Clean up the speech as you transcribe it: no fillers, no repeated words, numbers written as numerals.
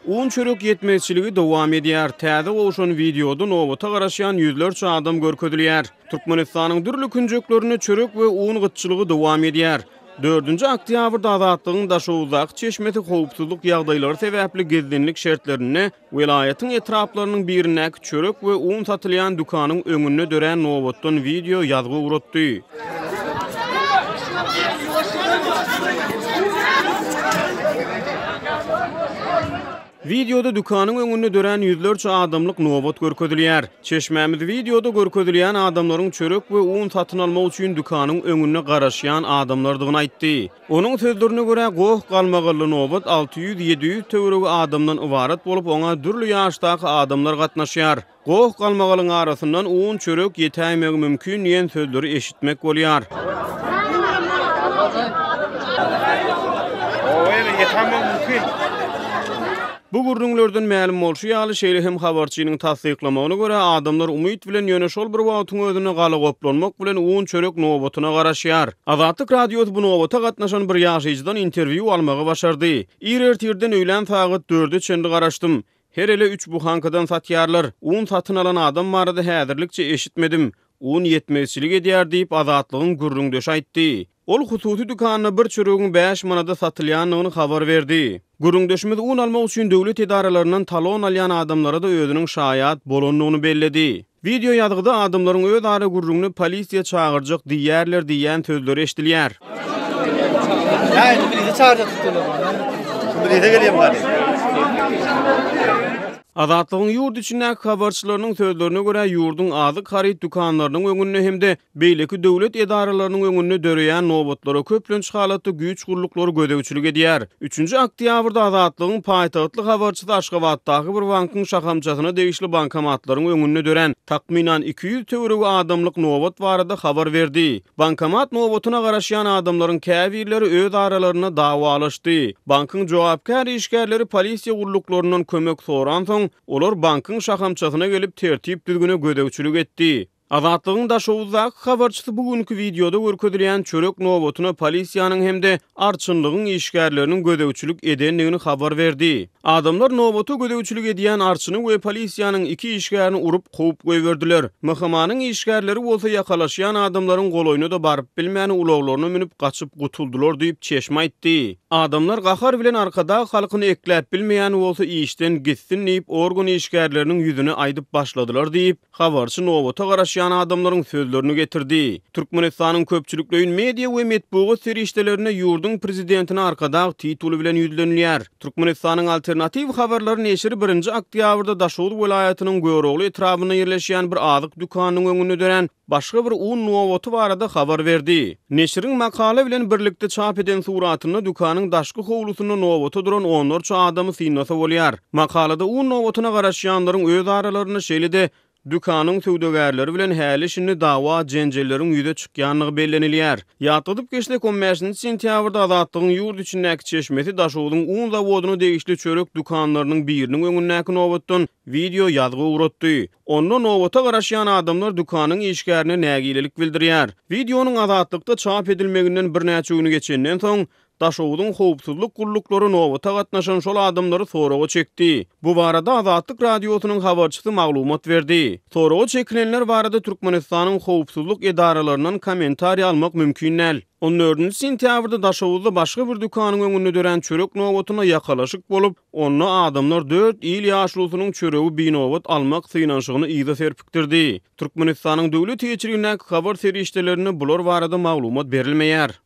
Un çörek yetmezçiligi dowam edýär. Täze bolşan videoda nowata garaşýan ýüzlerçe adam görkezilýär. Türkmenistanyň dürli künjeklerini çörek we un gytçylygy dowam edýär. 4-nji oktýabrda azatlygyň daşowuzak çeşmeti howpsuzlyk ýagdaýlary sebäpli gezginlik şertlerini welaýatyň etraplarynyň birindäki çörek we un satylýan dukanyň öňünde dören nowatdan video ýazgy uratdy. Videoda dükanyň öňünde dören ýüzlerçe adamlyk nowat görkezilýär. Çeşmämiz videoda görkezilýän adamlaryň çörek we un satyn almak üçin dükanyň öňüne garaşýan adamlardygyny aýtdy. Onuň sözlerine görä goh galmagyly nowat 600-700 töwereg adamdan ibaret bolup oňa dürli ýaşdaky adamlar gatnaşýar. Goh galmagylyň arasyndan un çörek ýetäýmegi mümkin diýen sözleri eşitmek bolýar. Bu gurrunlardan ma'lum bolşy ýaly şeýle hem habarçynyň tasdiklamagyna görä adamlar umyt bilen ýöne şol bir wagtyň özüne galy goplanmak bilen un çörek nowatyna garaşýar. Azatlyk radiosy bu nowata gatnaşan bir ýaşyjydan interwiu almagy başardy. İrertirden öýlen sagat 4-e çendi garaşdym. Her ele 3 buhankadan satýarlar. Un satyn alan adam barada häzirlikçe eşitmedim. Un yetmezçilik edýär diýip azatlygyň gurrundaş aýtdy. Ol hususy dükanyna bir çöregiň 5 manada satylýanyny habar berdi. Gurrundaşymyz un almak üçin döwlet edaralarynyň talon alýan adamlara da özüniň şaýat bolanlygyny belledi. Video ýazgyda adamlaryň öz ara gurrunny polisiýa çağırjak diýerler diýen sözleri eşdilýär. Azatlygyň ýurt içindäki habarçylarynyň sözlerine görä ýurdun azyk haryt dükanylarynyň öňünde hemde beýleki döwlet edaralarynyň öňünde döreýän nowatlara köplenç halatda güýç gurluklary gödäwçilik edýär. 3-nji oktýabrda azatlygyň paýtagtlyk habarçysy Aşgabatdaky bir bankyň şahamçasyna degişli bankomatlaryň öňünde dören takminan 200 töwereg adamlyk nowat barada habar berdi. Bankomat nowatyna garaşýan adamlaryň käbirleri öz aralaryna dawalaşdy. Bankyň jogapkar işgärleri polisiýa gurluklarynyň kömek soran soň olar bankyň şahamçasyna gelip tertip düzgüne gödäwçilik etdi. Azatlygyň daşowuzak habarçysy bugünkü videoda görkezilýän çörek nowatyna polisiýanyň hemde arçynlygyň işgärleriniň gödäwçilik edenligini habar berdi. Adamlar nowaty gödäwçilik edýän arçyny we polisiýanyň 2 işgärini urup goýup goýberdiler. Mahkamanyň işgärleri bolsa ýakalaşýan adamlaryň goloýuna da baryp bilmän ulaglaryna minip gaçyp gutuldylar diýip çeşme aýtdy. Adamlar gahar bilen arkada halkyny ekläp bilmeýän bolsa işden gitsin diýip organ işgärleriniň ýüzüne aýdyp başladylar diýip habarçy nowata garaşýan adamlaryň sözlerini getirdi. Türkmenistanyň köpçüliklüğün media we metbuat serişdelerine ýurdun prezidentine arkada tituly bilen ýüzlenýär. Türkmenistanyň alternativ habarlary neşri 1-nji oktýabrda Daşowuz welaýatynyň Göýrogly etrabyna ýerleşýän bir azyk dükanynyň öňünde dören başga bir un nowaty barada habar berdi. Neşriň makala bilen birlikde çap eden suratyny dükanyň daşky howlusyna nowaty duran 14 adamy synasa bolýar. Makalada un nowatyna garaşýanlaryň öz aralaryny şeýlede dükanyň söwdegärleri bilen häli şini dawa jenjelleriň ýüze çykýanlygy bellenilýär. Ýatdyp geçdik 15-nji sentýabrda azatlygyň ýurt içindäki çeşmeti Daşowuzyň un zawodyny degişli çörek dükanylarynyň biriniň öňündäki nowatdan video ýazgy uratdy. Onda nowata garaşýan adamlar dükanyň işgärine nägilelik bildirýär. Videonyň azatlykda çap edilmeginden birnäçe gün geçenden soň Daşowuzyň howpsuzlyk gurluklary nowata gatnaşan şol adamlary soraga çekdi. Bu barada Azatlyk radiosynyň habarçysy maglumat berdi. Soraga çekilenler barada Türkmenistanyň howpsuzlyk edaralarynyň kommentariýa almak mümkin näl. 14-nji sentýabrda Daşowuzda başga bir dükanyň öňünde dören çörek nowatyna ýakalaşyk bolup, onda adamlar 4 ýyl ýaşlusynyň çöregi binowat almak synaşygyny ýyza serpikdirdi. Türkmenistanyň döwlet ýetirigindäki habar serişdelerine bular barada maglumat berilmeýär.